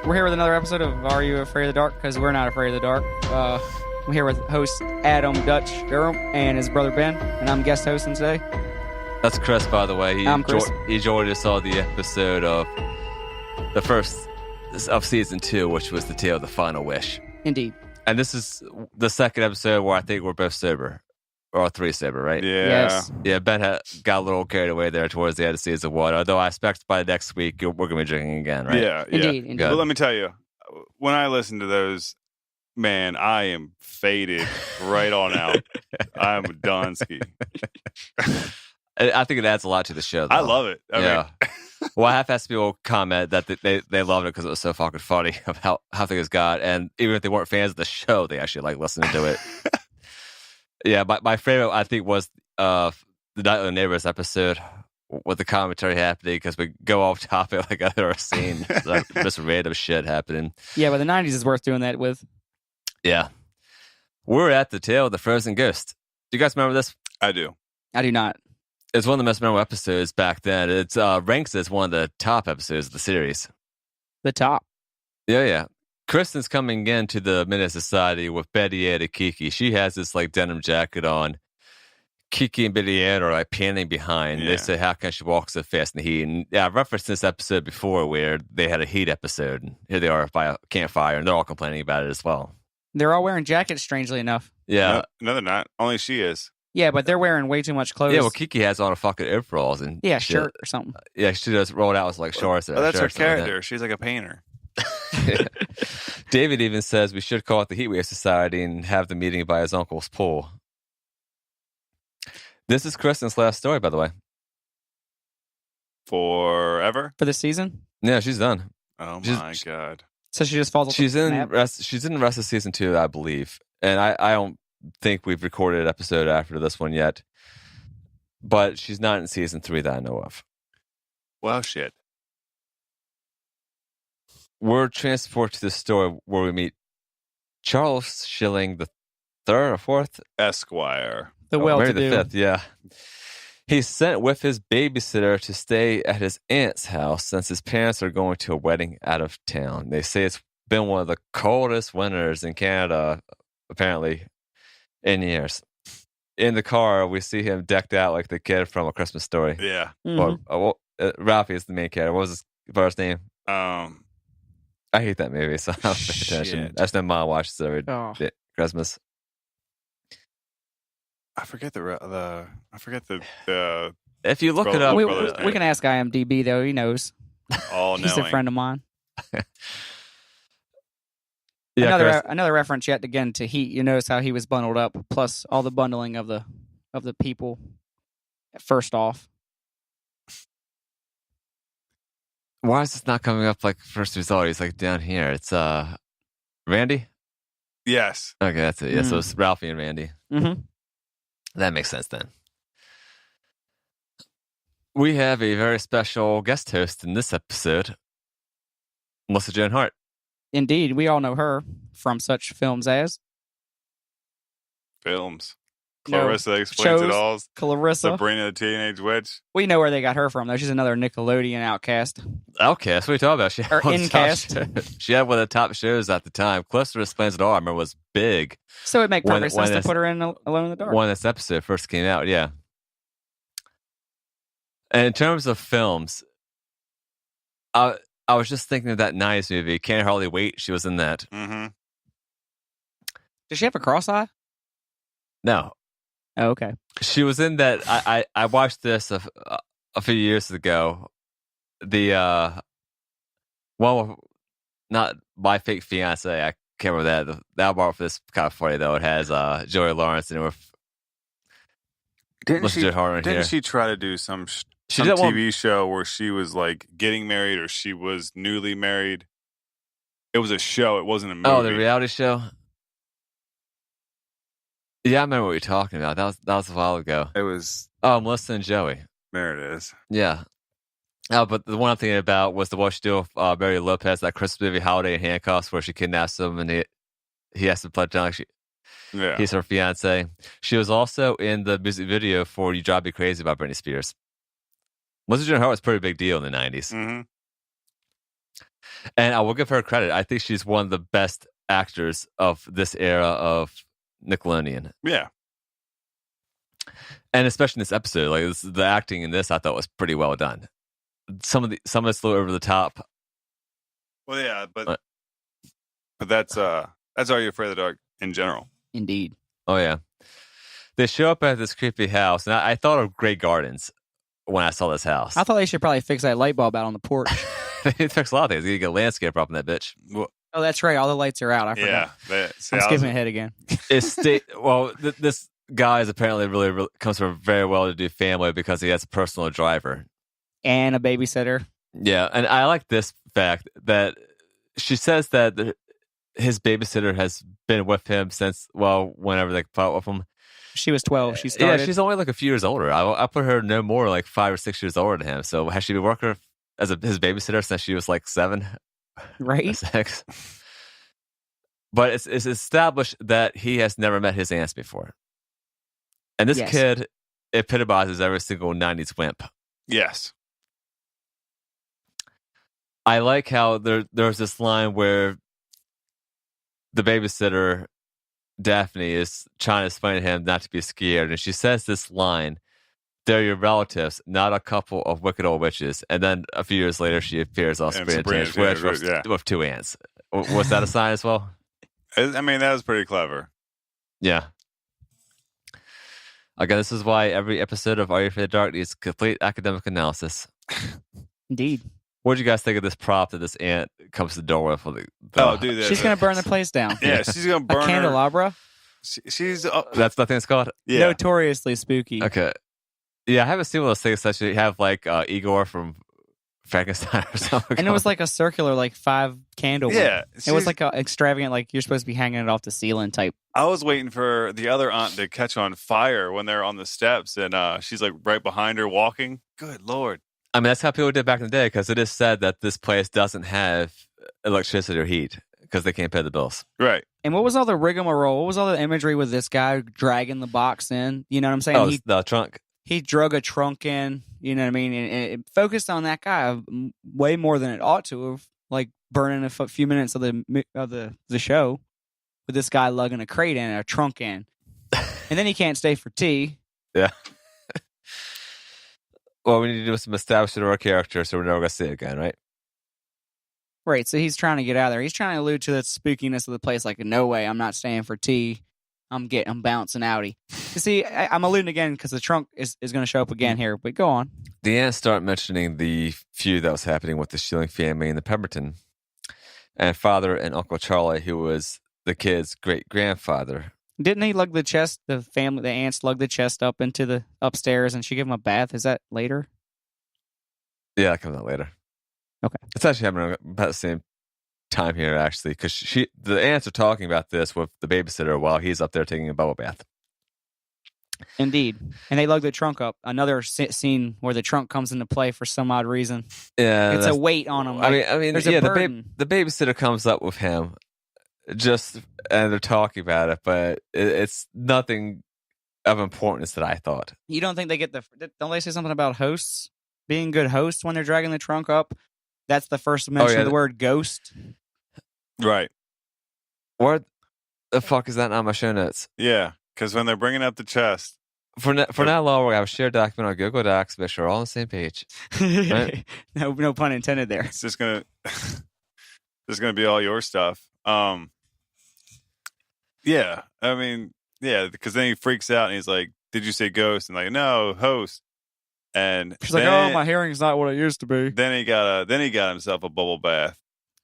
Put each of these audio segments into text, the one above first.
We're here with another episode of Are You Afraid of the Dark? Because we're not afraid of the dark. I'm here with host Adam Dutch Durham and his brother Ben, and I'm guest hosting today. That's Chris, by the way. I'm Chris. He joined us on the episode of the first of season 2, which was the tale of the final wish. Indeed. And this is the second episode where I think we're both sober. Or all three sober, right? Yeah. Yes. Yeah, Ben got a little carried away there towards the end of season 1. Although I expect by next week we're going to be drinking again, right? Yeah. Indeed. But let me tell you, when I listen to those, man, I am faded right on out. I'm done ski. I think it adds a lot to the show, though. I love it. I mean, well, I have had some people comment that they loved it because it was so fucking funny of how things got. And even if they weren't fans of the show, they actually like listening to it. Yeah, my favorite, I think, was the Nightly Neighbors episode with the commentary happening because we go off topic like I've never seen. Like, just random shit happening. Yeah, but the 90s is worth doing that with. Yeah. We're at the tale of the Frozen Ghost. Do you guys remember this? I do. I do not. It's one of the most memorable episodes back then. It's ranks as one of the top episodes of the series. The top. Yeah. Kristen's coming into the Minute Society with Betty Ann and Kiki. She has this like denim jacket on. Kiki and Betty Ann are like panning behind. Yeah. They say, how can she walk so fast in the heat? And yeah, I've referenced this episode before where they had a heat episode. And here they are by a campfire, and they're all complaining about it as well. They're all wearing jackets, strangely enough. Yeah. No, they're not. Only she is. Yeah, but they're wearing way too much clothes. Yeah, well, Kiki has on a fucking overalls. And yeah, shirt or something. Yeah, she does roll it out with like shorts. Oh, that's her shirts and like character. She's like a painter. David even says we should call it the Heatwave Society and have the meeting by his uncle's pool. This is Kristen's last story, by the way. Forever? For this season? Yeah, she's done. Oh, She's- my God. So she just falls off She's the in map? she's in the rest of season 2, I believe. And I don't think we've recorded an episode after this one yet. But she's not in season 3 that I know of. Well, shit. We're transported to the story where we meet Charles Schilling the 3rd or 4th. Esquire. The Maybe well-to-do. the 5th, yeah. He's sent with his babysitter to stay at his aunt's house since his parents are going to a wedding out of town. They say it's been one of the coldest winters in Canada, apparently, in years. In the car, we see him decked out like the kid from A Christmas Story. Yeah. Mhm. Ralphie is the main character. What was his first name? I hate that movie, so I don't pay attention. Shit. That's my mom watches it every Oh. Christmas. I forget the If you look it Brother- up, We can ask IMDb, though. He knows. all He's knowing. a friend of mine. yeah, Chris, Another reference yet again to Heat. You notice how he was bundled up, plus all the bundling of the people. First off, why is this not coming up like first result? He's like down here. It's Randy. Yes. Okay, that's it. Yeah, so it's Ralphie and Randy. mm-hmm. That makes sense then. We have a very special guest host in this episode, Melissa Joan Hart. Indeed, we all know her from such films as Films. No, Clarissa Explains It shows. All. Clarissa. Sabrina the Teenage Witch. We know where they got her from, though. She's another Nickelodeon outcast. Outcast, what are you talking about? She had Or one of the top Incast. shows. She had one of the top shows at the time. Clarissa Explains It All, I remember, was big So it makes When- perfect when sense to this- put her in Alone in the Dark. when this episode first came out, yeah. And in terms of films, I was just thinking of that 90s movie, Can't Hardly Wait. She was in that. Mm-hmm. Does she have a cross eye? No, Oh, okay. she was in that. I watched this a few years ago. The one with not My Fake Fiance. I can't remember that. That part for this kind of funny though. It has Joey Lawrence and with Didn't Melissa Joan Hart in here. she try to do some She did TV show where she was like getting married or she was newly married? It was a show. It wasn't a movie. Oh, the reality show. Yeah, I remember what you're talking about. That was a while ago. It was. Oh, Melissa and Joey. There it is. Yeah. Oh, but the one I'm thinking about was the one she did with Mary Lopez, that Christmas movie Holiday in Handcuffs, where she kidnaps him and he has to play down like Yeah. he's her fiance. She was also in the music video for "You Drive Me Crazy" by Britney Spears. Melissa Joan Hart was a pretty big deal in the 90s. Mm-hmm. And I will give her credit. I think she's one of the best actors of this era of Nickelodeon. Yeah. And especially in this episode, like the acting in this, I thought was pretty well done. Some of it's a little over the top. Well, yeah, but that's Are You Afraid of the Dark in general? Indeed. Oh yeah, they show up at this creepy house, and I thought of Grey Gardens when I saw this house. I thought they should probably fix that light bulb out on the porch. They fix a lot of things. You get a landscaper up in that bitch. Well, Oh, that's right. All the lights are out. I forgot. yeah. I'm skipping ahead again. This guy is apparently really comes from a very well-to-do family because he has a personal driver And a babysitter. Yeah, and I like this fact that she says that his babysitter has been with him since, whenever they fought with him. She was 12. She started. Yeah, she's only like a few years older. I put her no more like 5 or 6 years older than him. So has she been working as his babysitter since she was like 7? Right. 6? But it's established that he has never met his aunts before. And this kid epitomizes every single 90s wimp. Yes. I like how there's this line where the babysitter, Daphne, is trying to explain to him not to be scared. And she says this line, "They're your relatives, not a couple of wicked old witches." And then a few years later, she appears on Sabrina Teenage Witch with 2 aunts. Was that a sign as well? I mean, that was pretty clever. Yeah. Again, this is why every episode of Are You Afraid of the Dark needs complete academic analysis. Indeed. What did you guys think of this prop that this aunt comes to the door with? Dude, she's going to burn the place down. Yeah, she's going to burn a candelabra. She's that's the thing it's called? Yeah. Notoriously spooky. Okay. Yeah, I haven't seen one of those things that you have like Igor from Frankenstein or something. And it was like a circular, like 5 candle one. Yeah. It was like a extravagant, like you're supposed to be hanging it off the ceiling type. I was waiting for the other aunt to catch on fire when they're on the steps, and she's like right behind her walking. Good Lord. I mean, that's how people did back in the day, because it is said that this place doesn't have electricity or heat because they can't pay the bills. Right. And what was all the rigmarole? What was all the imagery with this guy dragging the box in? You know what I'm saying? Oh, the trunk. He drug a trunk in, you know what I mean? And it focused on that guy way more than it ought to have, like burning a few minutes of the show with this guy lugging a crate in, a trunk in. And then he can't stay for tea. Yeah. Well, we need to do some establishing of our character, so we're never going to see it again, right? Right, so he's trying to get out of there. He's trying to allude to the spookiness of the place, like, no way, I'm not staying for tea. I'm bouncing outie. You see, I'm alluding again because the trunk is going to show up again here, but go on. The aunts start mentioning the feud that was happening with the Schilling family and the Pemberton, and Father and Uncle Charlie, who was the kid's great-grandfather. Didn't he lug the chest, the aunts lug the chest up into the upstairs and she gave him a bath? Is that later? Yeah, that comes out later. Okay. It's actually happening about the same time here, actually, because the aunts are talking about this with the babysitter while he's up there taking a bubble bath. Indeed. And they lug the trunk up. Another scene where the trunk comes into play for some odd reason. Yeah. It's a weight on him. Like, I mean, there's yeah, a burden. the babysitter comes up with him and they're talking about it, but it's nothing of importance that I thought. You don't think they get don't they say something about hosts being good hosts when they're dragging the trunk up? That's the first mention of the word ghost. Right. Where the fuck is that on my show notes? Yeah, because when they're bringing up the chest. For now on, we're going to have a shared document on Google Docs, make sure we're all on the same page. Right? No pun intended there. It's just gonna be all your stuff. Yeah, I mean, yeah, because then he freaks out and he's like, "Did you say ghost?" And like, "No, host." And she's like, "Oh, my hearing's not what it used to be." Then he got himself a bubble bath.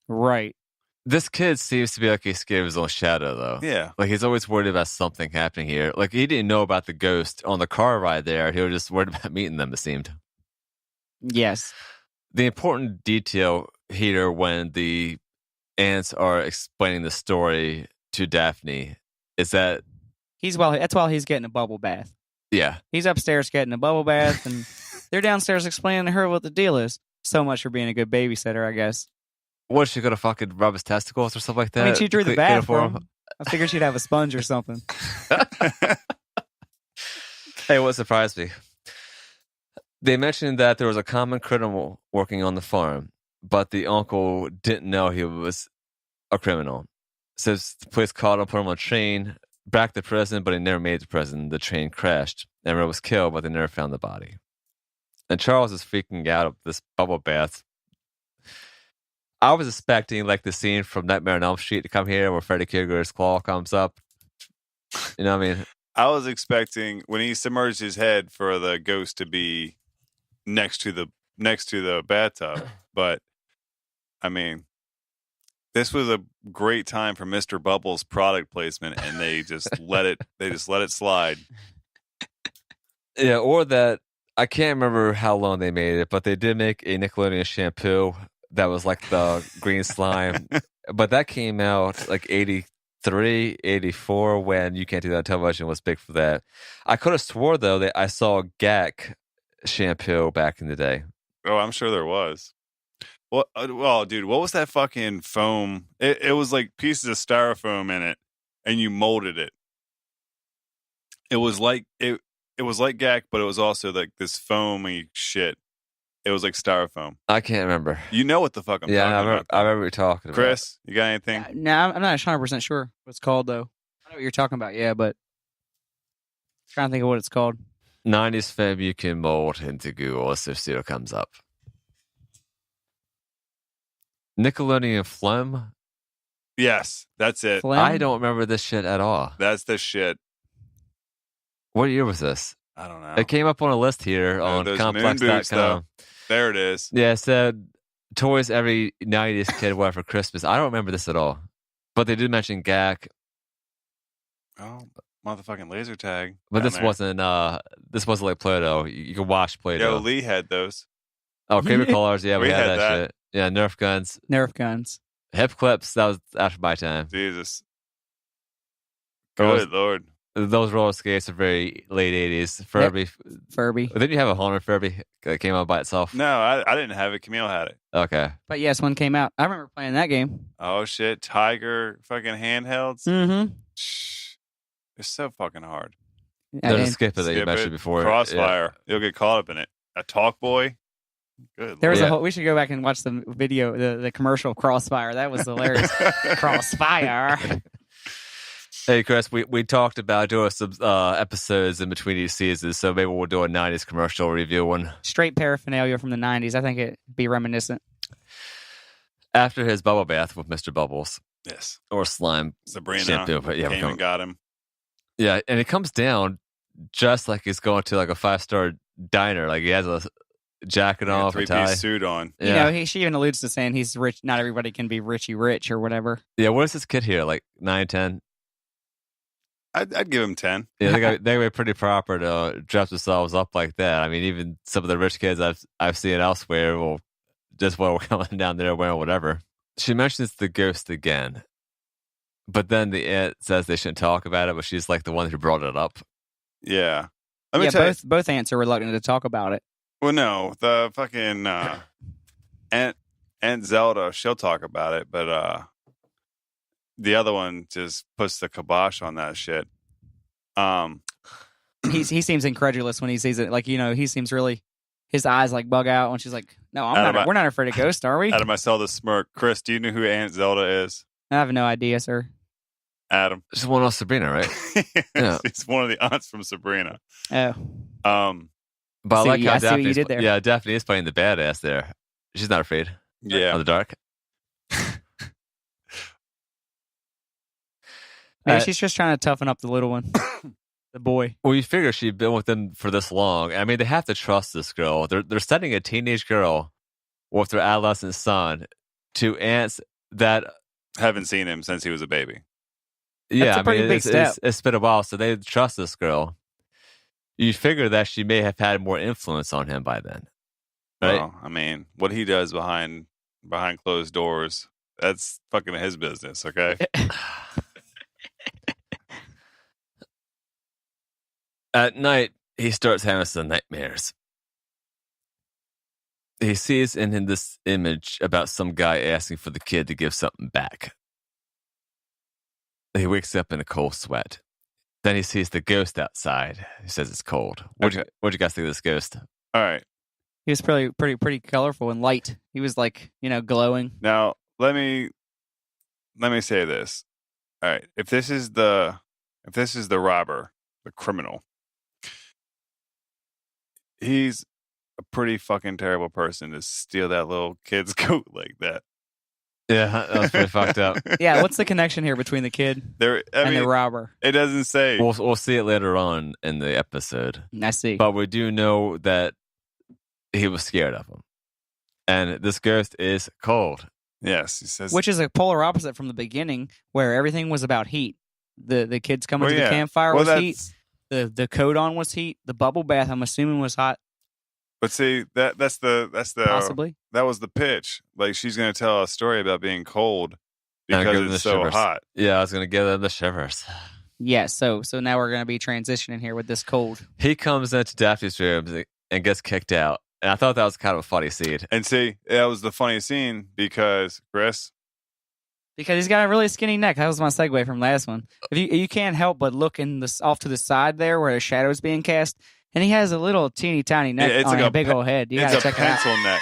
Right. This kid seems to be like he's scared of his own shadow, though. Yeah. Like he's always worried about something happening here. Like he didn't know about the ghost on the car ride there. He was just worried about meeting them, it seemed. Yes. The important detail here when the aunts are explaining the story to Daphne is that that's while he's getting a bubble bath. Yeah. He's upstairs getting a bubble bath and they're downstairs explaining to her what the deal is. So much for being a good babysitter, I guess. What, she gonna fucking rub his testicles or something like that? I mean, she drew the bath for him. I figured she'd have a sponge or something. Hey, what surprised me? They mentioned that there was a common criminal working on the farm, but the uncle didn't know he was a criminal. So the police caught him, put him on a train, back to prison, but he never made it to prison. The train crashed. Emerald was killed, but they never found the body. And Charles is freaking out of this bubble bath. I was expecting like the scene from Nightmare on Elm Street to come here where Freddy Krueger's claw comes up. You know what I mean? I was expecting when he submerged his head for the ghost to be next to the bathtub, but I mean, this was a great time for Mr. Bubbles product placement, and they just let it slide. Yeah, or that I can't remember how long they made it, but they did make a Nickelodeon shampoo that was like the green slime, but that came out like 83, 84 when You Can't Do That on Television was big for that. I could have swore though that I saw GAC shampoo back in the day. Oh, I'm sure there was. Well, dude, what was that fucking foam? It was like pieces of styrofoam in it, and you molded it. It was like it was like GAC, but it was also like this foamy shit. It was like styrofoam. I can't remember. You know what the fuck I'm talking about. I remember you talking about. Chris, you got anything? No, I'm not 100% sure what it's called, though. I know what you're talking about, yeah, but I'm trying to think of what it's called. 90s film you can mold into Google if still comes up. Nickelodeon Phlegm? Yes, that's it. Phlegm? I don't remember this shit at all. That's the shit. What year was this? I don't know. It came up on a list here on those moon boots, complex.com. There it is. Yeah, it said toys every 90s kid wanted for Christmas. I don't remember this at all. But they did mention GAC. Oh, motherfucking laser tag. But this wasn't like Play-Doh. You can wash Play-Doh. Yo, Lee had those. Oh, Creamer Colors, yeah, we had that shit. Yeah, Nerf guns. Nerf guns. Hip clips, that was after my time. Jesus. Those- Good Lord. Those roller skates are very late 80s. Furby. Furby. Didn't you have a Haunted Furby that came out by itself? No, I didn't have it. Camille had it. Okay. But yes, one came out. I remember playing that game. Oh, shit. Tiger fucking handhelds. Mm-hmm. Shh. They're so fucking hard. There's a skip it that you Skip mentioned it. before. Crossfire. You'll get caught up in it. A talk boy. Good There was Yeah. a whole. We should go back and watch the video, the commercial Crossfire. That was hilarious. Crossfire. Hey, Chris, we talked about doing some episodes in between each seasons, so maybe we'll do a 90s commercial review one. Straight paraphernalia from the 90s. I think it'd be reminiscent. After his bubble bath with Mr. Bubbles. Yes. Or slime Sabrina shampoo. But yeah, came and got him. Yeah, and it comes down just like he's going to like a 5-star diner. Like he has a jacket off, a tie. Three-piece suit on. Yeah. You know, she even alludes to saying he's rich. Not everybody can be Richie Rich or whatever. Yeah, what is this kid here? Like 9, 10? I'd give him 10. Yeah, they were pretty proper to dress themselves up like that. I mean, even some of the rich kids I've seen elsewhere will just well coming down there wearing whatever. She mentions the ghost again, but then the aunt says they shouldn't talk about it, but she's like the one who brought it up. Yeah. Let me tell you. Both aunts are reluctant to talk about it. Well, no, the fucking Aunt Zelda, she'll talk about it, but the other one just puts the kibosh on that shit. He seems incredulous when he sees it. Like, you know, he seems really, his eyes like bug out when she's like, "No, we're not afraid of ghosts, are we?" Adam, I saw the smirk. Chris, do you know who Aunt Zelda is? I have no idea, sir. Adam. She's one of Sabrina, right? Yeah. She's one of the aunts from Sabrina. Oh, But I like how I see what you did there. Yeah, Daphne is playing the badass there. She's not afraid of Yeah. the dark. maybe she's just trying to toughen up the little one, the boy. Well, you figure she'd been with them for this long. I mean, they have to trust this girl. They're sending a teenage girl with their adolescent son to aunts that Haven't seen him since he was a baby. yeah, a pretty big step. It's been a while, so they trust this girl. You figure that she may have had more influence on him by then, right? Well, I mean, what he does behind closed doors, that's fucking his business, okay? At night, he starts having some nightmares. He sees in this image about some guy asking for the kid to give something back. He wakes up in a cold sweat. Then he sees the ghost outside. He says it's cold. What'd you guys think of this ghost? All right. He was pretty colorful and light. He was like, glowing. Now, let me say this. All right, if this is the robber, the criminal, he's a pretty fucking terrible person to steal that little kid's coat like that. Yeah, that was pretty fucked up. Yeah, what's the connection here between the kid and the robber? It doesn't say. We'll see it later on in the episode. I see. But we do know that he was scared of him. And this ghost is cold. Yes, he says. Which is a polar opposite from the beginning, where everything was about heat. The kids coming to the campfire was heat. The coat on was heat. The bubble bath, I'm assuming, was hot. But see, that's the Possibly. That was the pitch. Like, she's going to tell a story about being cold because it's so shivers. hot. Yeah, I was going to give them the shivers. Yeah, so now we're going to be transitioning here with this cold. He comes into Daphne's room and gets kicked out. And I thought that was kind of a funny scene. And see, that was the funny scene because, Chris? Because he's got a really skinny neck. That was my segue from last one. If you can't help but look off to the side there where the shadow's being cast, and he has a little teeny tiny neck on like a big old head. You got to check it out. It's a pencil neck.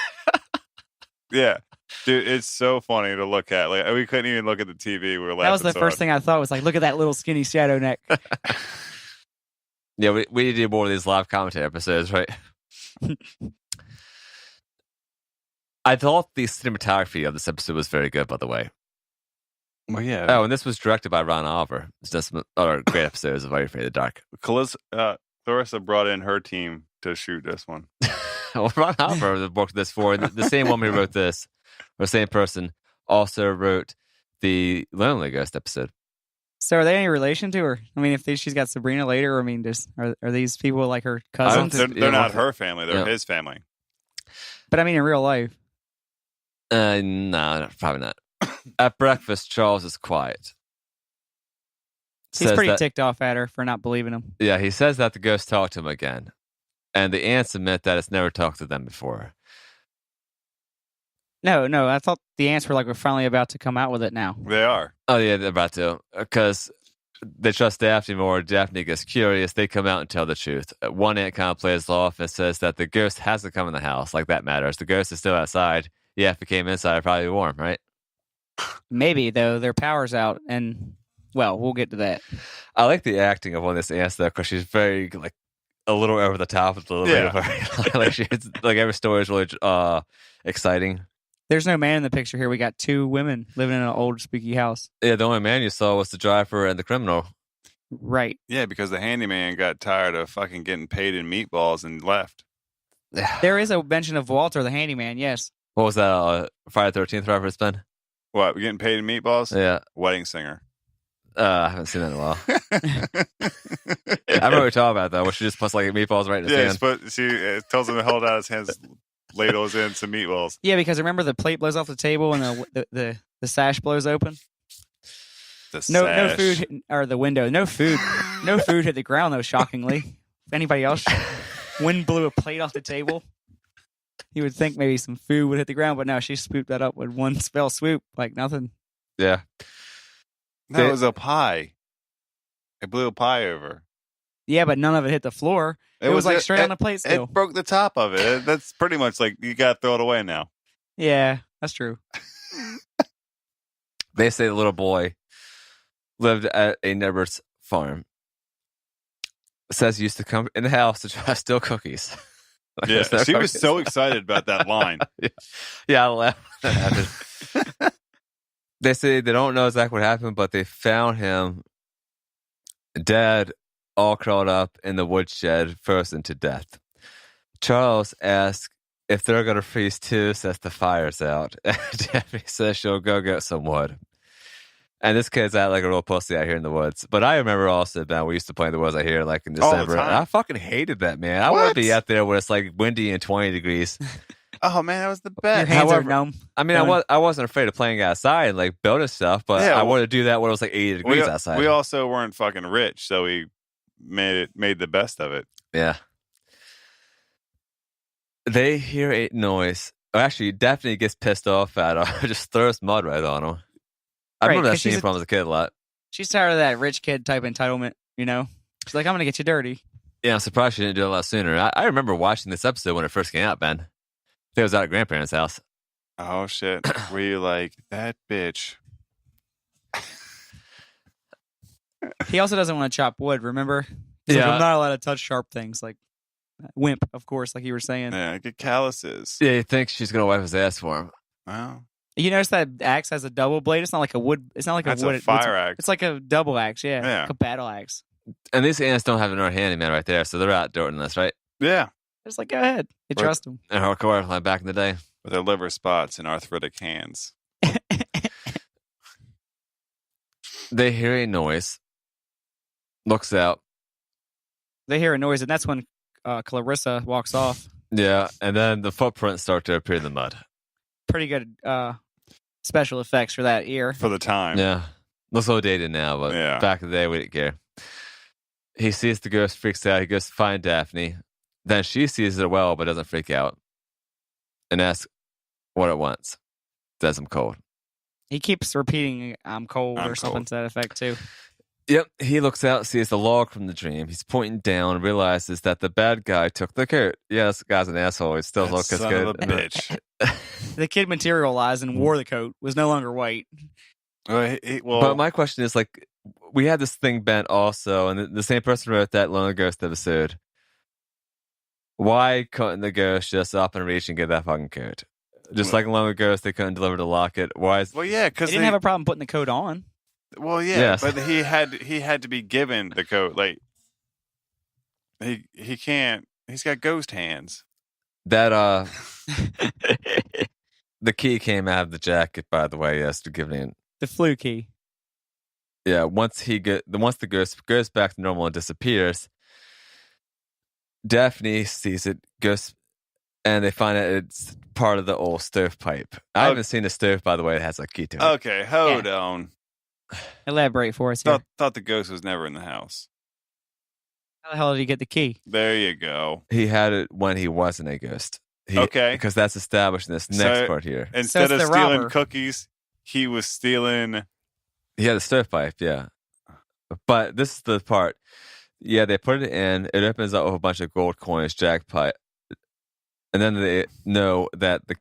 Yeah. Dude, it's so funny to look at. Like, we couldn't even look at the TV. We were laughing. That was the first thing I thought was like, look at that little skinny shadow neck. Yeah, we need to do more of these live commentary episodes, right? I thought the cinematography of this episode was very good, by the way. Well, yeah. Oh, and this was directed by Ron Oliver. It's just other great episodes of Are You Afraid of the Dark? Clarissa brought in her team to shoot this one. Well, Ron Oliver worked this for the same woman who wrote this, or the same person, also wrote the Lonely Ghost episode. So are they any relation to her? I mean, if she's got Sabrina later, I mean, are these people like her cousins? They're not her family. They're his family. But I mean, in real life. No, probably not. At breakfast, Charles is quiet. He's pretty ticked off at her for not believing him. Yeah, he says that the ghost talked to him again. And the aunts admit that it's never talked to them before. No, I thought the aunts were finally about to come out with it now. They are. Oh, yeah, they're about to. Because they trust Daphne more. Daphne gets curious. They come out and tell the truth. One aunt kind of plays off and says that the ghost hasn't come in the house. Like, that matters. The ghost is still outside. Yeah, if it came inside, it'd probably be warm, right? Maybe, though. Their power's out. And, well, we'll get to that. I like the acting of one of this aunts, though, because she's very, a little over the top with a little bit of her. Every story is really exciting. There's no man in the picture here. We got two women living in an old spooky house. Yeah, the only man you saw was the driver and the criminal. Right. Yeah, because the handyman got tired of fucking getting paid in meatballs and left. There is a mention of Walter, the handyman, yes. What was that, Friday the 13th reference, Ben? What, getting paid in meatballs? Yeah. Wedding singer. I haven't seen that in a while. I remember what we're talking about, though, where she just puts meatballs right in his hand. But she tells him to hold out his hands, ladles in some meatballs. Yeah, because remember the plate blows off the table and the sash blows open? No food, or the window. No food hit the ground, though, shockingly. If anybody else, wind blew a plate off the table. You would think maybe some food would hit the ground, but no, she swooped that up with one spell swoop, like nothing. Yeah. No, it was a pie. It blew a pie over. Yeah, but none of it hit the floor. It was straight on the plate still. It broke the top of it. That's pretty much you got to throw it away now. Yeah, that's true. They say the little boy lived at a neighbor's farm. It says he used to come in the house to try to steal cookies. Yeah, she was so excited about that line. Yeah, I laughed when that happened. They say they don't know exactly what happened, but they found him dead, all curled up in the woodshed, frozen to death. Charles asks if they're going to freeze too, since the fire's out. Daphne says she'll go get some wood. And this kid's out like a real pussy out here in the woods. But I remember also, Ben, we used to play in the woods out here in December. And I fucking hated that, man. I want to be out there where it's windy and 20 degrees. Oh, man, that was the best. Your hands are numb. I mean, I wasn't afraid of playing outside and building stuff, but I wanted to do that when it was 80 degrees outside. We also weren't fucking rich, so we made the best of it. Yeah. They hear a noise. Actually, Daphne gets pissed off at him. Just throws mud right on him. I remember that scene from as a kid a lot. She's tired of that rich kid type entitlement, She's like, I'm going to get you dirty. Yeah, I'm surprised she didn't do it a lot sooner. I remember watching this episode when it first came out, Ben. I think it was out at grandparents' house. Oh, shit. Were you like, that bitch? He also doesn't want to chop wood, remember? He's like, I'm not allowed to touch sharp things. Like, wimp, of course, like you were saying. Yeah, get calluses. Yeah, he thinks she's going to wipe his ass for him. Wow. You notice that axe has a double blade? It's not like a wood. It's not like That's a wood. a fire axe. It's like a double axe, yeah. Like a battle axe. And these ants don't have another handyman right there, so they're outdoing this, right? Yeah. It's like, go ahead. They trust him. And hardcore, like back in the day. With their liver spots and arthritic hands. They hear a noise. Looks out. They hear a noise, and that's when Clarissa walks off. Yeah, and then the footprints start to appear in the mud. Pretty good special effects for that ear. For the time. Yeah. Looks a little dated now, but back in the day, we didn't care. He sees the ghost, freaks out. He goes to find Daphne. Then she sees it well, but doesn't freak out. And asks what it wants. Says I'm cold. He keeps repeating, I'm cold, or something to that effect, too. Yep, he looks out, sees the log from the dream. He's pointing down and realizes that the bad guy took the coat. Yeah, this guy's an asshole. He still looks as good. Of a bitch. The kid materialized and wore the coat, was no longer white. But my question is, like, we had this thing bent also, and the same person wrote that Lone Ghost episode. Why couldn't the ghost just up and reach and get that fucking coat? Just like Lone Ghost, they couldn't deliver the locket. Why? Well, yeah, because they didn't have a problem putting the coat on. Well, yeah, yes. But he had to be given the coat. Like he can't. He's got ghost hands. That the key came out of the jacket, by the way. Yes, to give it the flu key. Yeah, once the ghost goes back to normal and disappears, Daphne sees it, goes, and they find out it's part of the old stovepipe. I haven't seen the stove, by the way. It has a key to it. Okay, hold on. Elaborate for us here. Thought the ghost was never in the house. How the hell did he get the key? There you go. He had it when he wasn't a ghost. Okay. Because that's established in this next part here. Instead of stealing cookies, he was stealing... He had a stovepipe, yeah. But this is the part. Yeah, they put it in. It opens up with a bunch of gold coins, jackpot. And then they know that the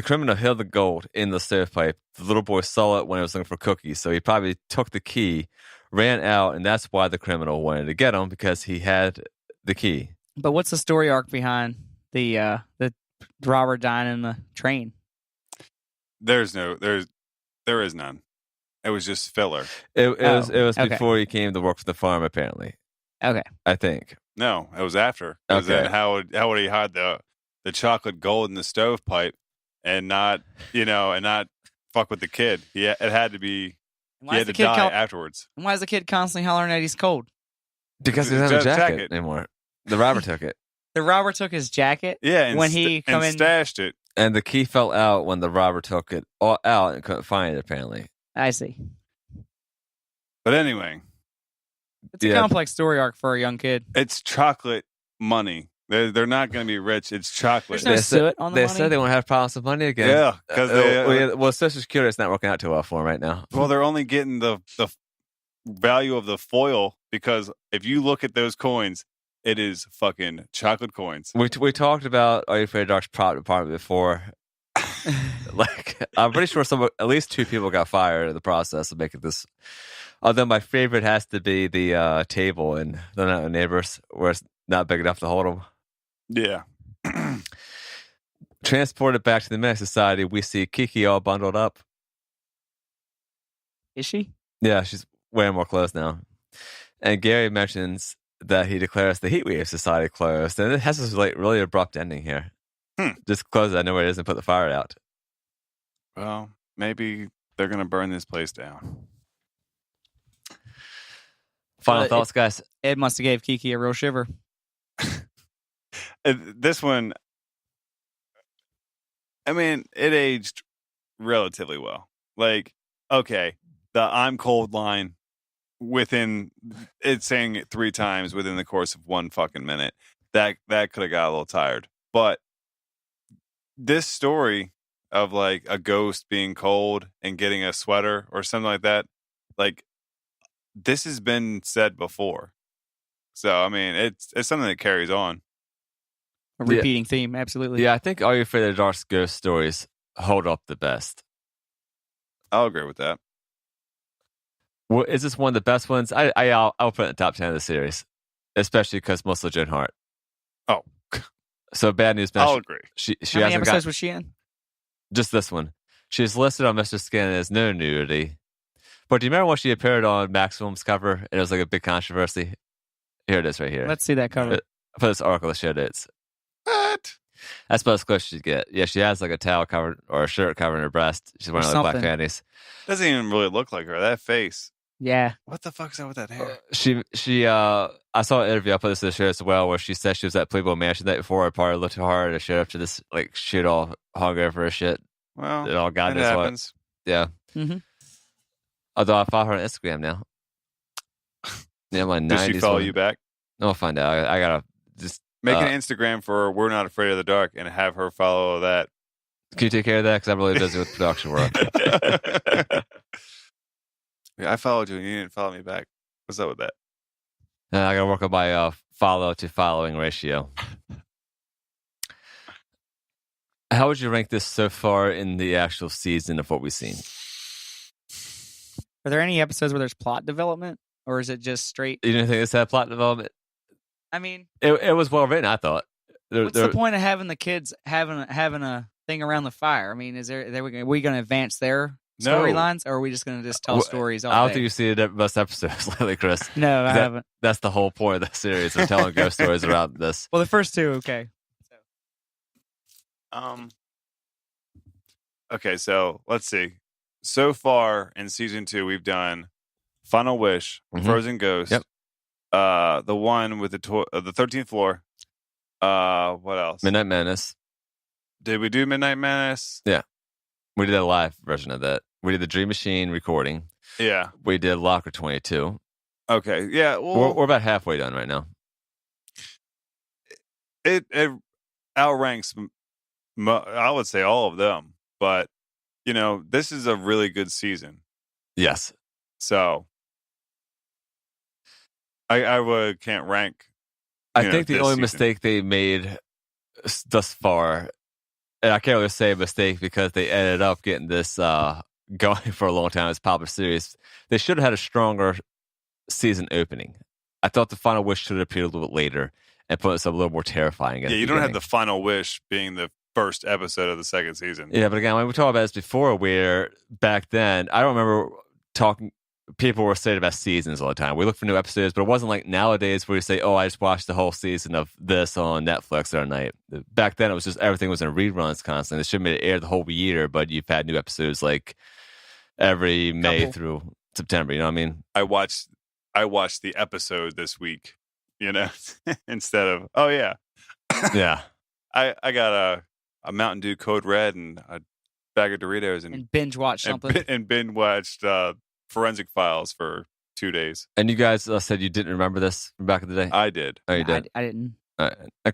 criminal hid the gold in the stovepipe. The little boy saw it when he was looking for cookies. So he probably took the key, ran out, and that's why the criminal wanted to get him, because he had the key. But what's the story arc behind the robber dying in the train? There is none. It was just filler. It was before he came to work for the farm, apparently. Okay. I think. No, it was after. Okay. How would he hide the chocolate gold in the stovepipe and not fuck with the kid? It had to be. He had to die afterwards. And why is the kid constantly hollering that he's cold? Because he doesn't have a jacket anymore. The robber took it. The robber took his jacket. Yeah, when he stashed it. And the key fell out when the robber took it all out and couldn't find it. Apparently. I see. But anyway, it's a complex story arc for a young kid. It's chocolate money. They're not going to be rich. It's chocolate. There's no soot on the money. They said they won't have problems with money again. Yeah, because Social Security is not working out too well for them right now. Well, they're only getting the value of the foil, because if you look at those coins, it is fucking chocolate coins. We talked about Are You Afraid of Dark's prop department before. Like, I'm pretty sure at least 2 people got fired in the process of making this. Although my favorite has to be the table in The Neighbors, where it's not big enough to hold them. Yeah. Transported back to the Menace Society, we see Kiki all bundled up. Is she? Yeah, she's wearing more clothes now. And Gary mentions that he declares the Heatwave Society closed, and it has this really abrupt ending here. Just close it. I know where it is and put the fire out. Well, maybe they're going to burn this place down. Final thoughts, guys? Ed must have gave Kiki a real shiver. This one, I mean, it aged relatively well. Like, okay, the I'm cold line, within, it's saying it 3 times within the course of 1 fucking minute. That could have got a little tired. But this story of like a ghost being cold and getting a sweater or something like that, like, this has been said before. So I mean, it's something that carries on. A repeating theme, absolutely. Yeah, I think Are You Afraid of the Dark's ghost stories hold up the best. I'll agree with that. Well, is this one of the best ones? I'll put it in the top 10 of the series, especially because Melissa Joan Hart. Oh. So bad news. I'll agree. She How many hasn't episodes was she in? just this one. She's listed on Mr. Skin as no nudity. But do you remember when she appeared on Maximum's cover and it was like a big controversy? Here it is right here. Let's see that cover. For this article that showed it. What? That's about as close as she'd get. Yeah, she has like a towel covered or a shirt covering her breast. She's wearing like black panties. Doesn't even really look like her. That face. Yeah. What the fuck is that with that hair? I saw an interview. I put this in the show as well, where she said she was at Playboy Mansion the night before. I probably looked too hard. I showed up to this like shit all hungover her shit. Well, it all God it knows happens. what. Yeah. Mm-hmm. Although I follow her on Instagram now. Yeah, my 90s. Does she follow you back? I'll find out. I gotta just make an Instagram for We're Not Afraid of the Dark and have her follow that. Can you take care of that? Because I'm really busy with production work. Yeah, I followed you and you didn't follow me back. What's up with that? I gotta work on my follow to following ratio. How would you rank this so far in the actual season of what we've seen? Are there any episodes where there's plot development, or is it just straight? You didn't think this had plot development? I mean, it was well written. I thought. What's the point of having the kids having a thing around the fire? I mean, are we going to advance their storylines, or are we just going to just tell stories all day? I don't think you've seen the most episodes lately, Chris. No, I haven't. That's the whole point of the series, of telling ghost stories around this. Well, the first two, okay. Okay, so let's see. So far in season 2, we've done Final Wish, Frozen Ghost, the one with the 13th floor. What else? Midnight Menace. Did we do Midnight Menace? Yeah. We did a live version of that. We did the Dream Machine recording. Yeah. We did Locker 22. Okay. Yeah. Well, we're about halfway done right now. It outranks, I would say, all of them. But, this is a really good season. Yes. So, I can't rank. I think the only mistake they made thus far, and I can't really say a mistake because they ended up getting this going for a long time as popular series. They should have had a stronger season opening. I thought the Final Wish should have appeared a little bit later and put us a little more terrifying. Yeah, you don't have the Final Wish being the first episode of the second season. Yeah, but again, we talked about this before, where back then, I don't remember people were saying about seasons all the time. We look for new episodes, but it wasn't like nowadays where you say, oh, I just watched the whole season of this on Netflix the other night. Back then, it was just everything was in reruns constantly. It should have aired the whole year, but you've had new episodes like every May through September. You know what I mean? I watched the episode this week, instead of, oh, yeah. Yeah. I got a Mountain Dew Code Red and a bag of Doritos and binge watched something. And binge watched Forensic Files for 2 days. And you guys said you didn't remember this from back in the day? I did. Oh, you did? I didn't.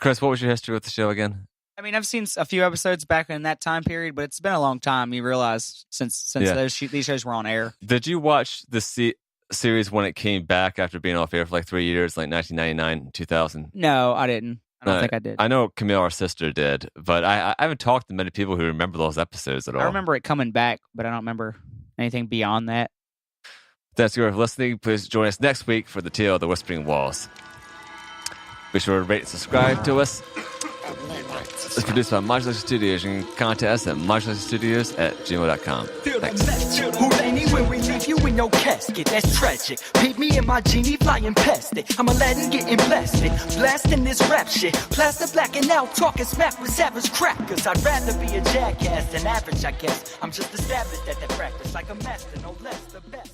Chris, what was your history with the show again? I mean, I've seen a few episodes back in that time period, but it's been a long time. You realize since these shows were on air. Did you watch the series when it came back after being off air for like 3 years, like 1999 and 2000? No, I didn't. I don't think I did. I know Camille, our sister, did, but I haven't talked to many people who remember those episodes at all. I remember it coming back, but I don't remember anything beyond that. Thanks for listening. Please join us next week for the Tale of the Whispering Walls. Be sure to rate and subscribe to us. It's produced by Modulation Studios. You can contact us at modulationstudios@gmail.com. Thanks. Houdini, when we leave you in your casket, that's tragic. Beat me and my genie flying past it. I'm Aladdin getting blasted, blasting this rap shit. Plaster blacking out, talking smack with savage crackers. I'd rather be a jackass than average, I guess. I'm just established at that practice, like a master, no less, the best.